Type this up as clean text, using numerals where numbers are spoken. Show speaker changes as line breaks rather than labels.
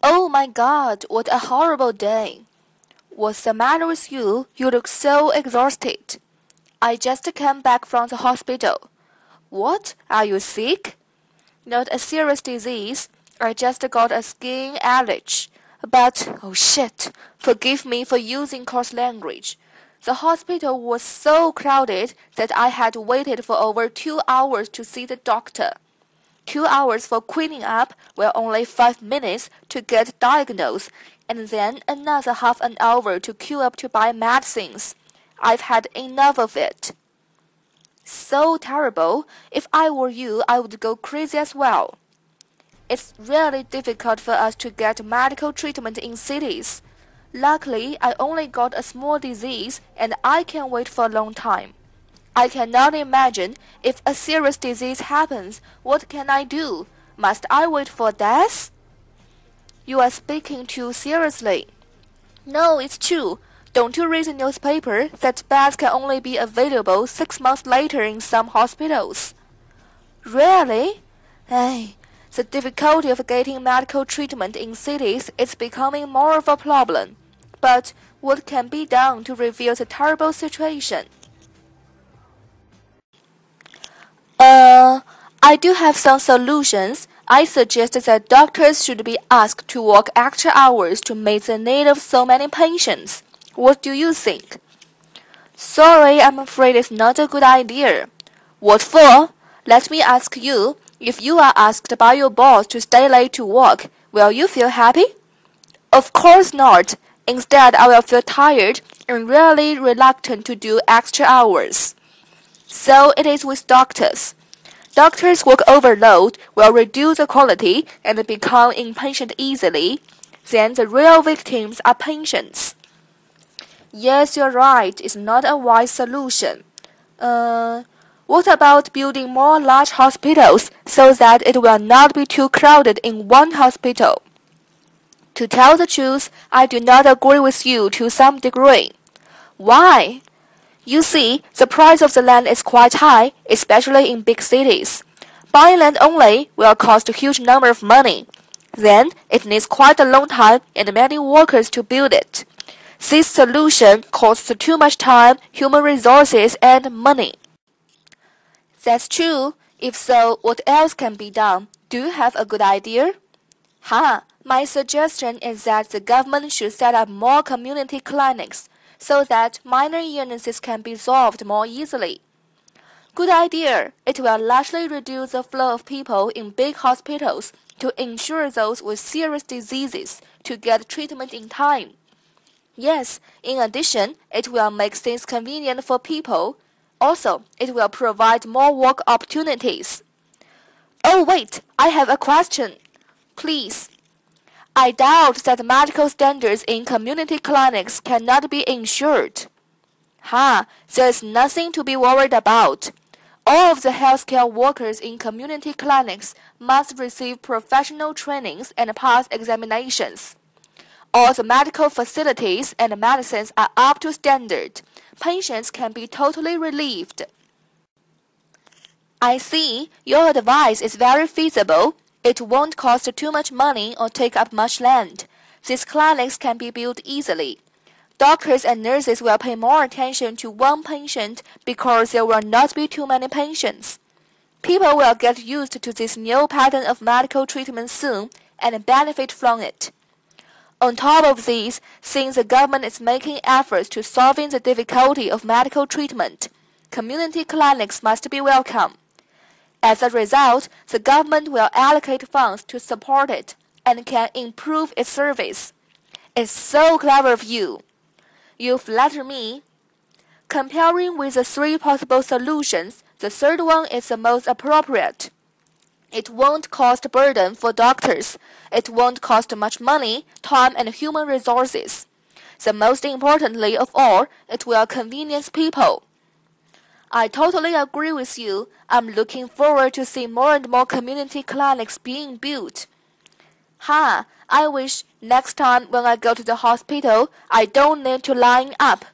Oh my God, what a horrible day. What's the matter with you? You look so exhausted. I just came back from the hospital. What? Are you sick? Not a serious disease. I just got a skin allergy. But, oh shit, forgive me for using coarse language. The hospital was so crowded that I had waited for over 2 hours to see the doctor. 2 hours for cleaning up, well, only 5 minutes to get diagnosed, and then another half an hour to queue up to buy medicines. I've had enough of it. So terrible. If I were you, I would go crazy as well. It's really difficult for us to get medical treatment in cities. Luckily, I only got a small disease and I can wait for a long time. I cannot imagine if a serious disease happens, what can I do? Must I wait for death? You are speaking too seriously. No, it's true. Don't you read the newspaper that beds can only be available 6 months later in some hospitals? Really? The difficulty of getting medical treatment in cities is becoming more of a problem. But what can be done to reverse the terrible situation? I do have some solutions. I suggest that doctors should be asked to work extra hours to meet the need of so many patients. What do you think? Sorry, I'm afraid it's not a good idea. What for? Let me ask you, if you are asked by your boss to stay late to work, will you feel happy? Of course not. Instead, I will feel tired and really reluctant to do extra hours. So it is with doctors. Doctors' work overload will reduce the quality and become impatient easily. Then the real victims are patients. Yes, you're right. It's not a wise solution. What about building more large hospitals so that it will not be too crowded in one hospital? To tell the truth, I do not agree with you to some degree. Why? You see, the price of the land is quite high, especially in big cities. Buying land only will cost a huge number of money. Then, it needs quite a long time and many workers to build it. This solution costs too much time, human resources, and money. That's true. If so, what else can be done? Do you have a good idea? My suggestion is that the government should set up more community clinics so that minor illnesses can be solved more easily. Good idea. It will largely reduce the flow of people in big hospitals to ensure those with serious diseases to get treatment in time. Yes, in addition, it will make things convenient for people. Also, it will provide more work opportunities. Oh, wait, I have a question. Please. I doubt that medical standards in community clinics cannot be ensured. There is nothing to be worried about. All of the healthcare workers in community clinics must receive professional trainings and pass examinations. All the medical facilities and medicines are up to standard. Patients can be totally relieved. I see. Your advice is very feasible. It won't cost too much money or take up much land. These clinics can be built easily. Doctors and nurses will pay more attention to one patient because there will not be too many patients. People will get used to this new pattern of medical treatment soon and benefit from it. On top of this, since the government is making efforts to solving the difficulty of medical treatment, community clinics must be welcome. As a result, the government will allocate funds to support it and can improve its service. It's so clever of you. You flatter me. Comparing with the 3 possible solutions, the third one is the most appropriate. It won't cost burden for doctors. It won't cost much money, time, and human resources. The most importantly of all, it will convenience people. I totally agree with you. I'm looking forward to seeing more and more community clinics being built. I wish next time when I go to the hospital, I don't need to line up.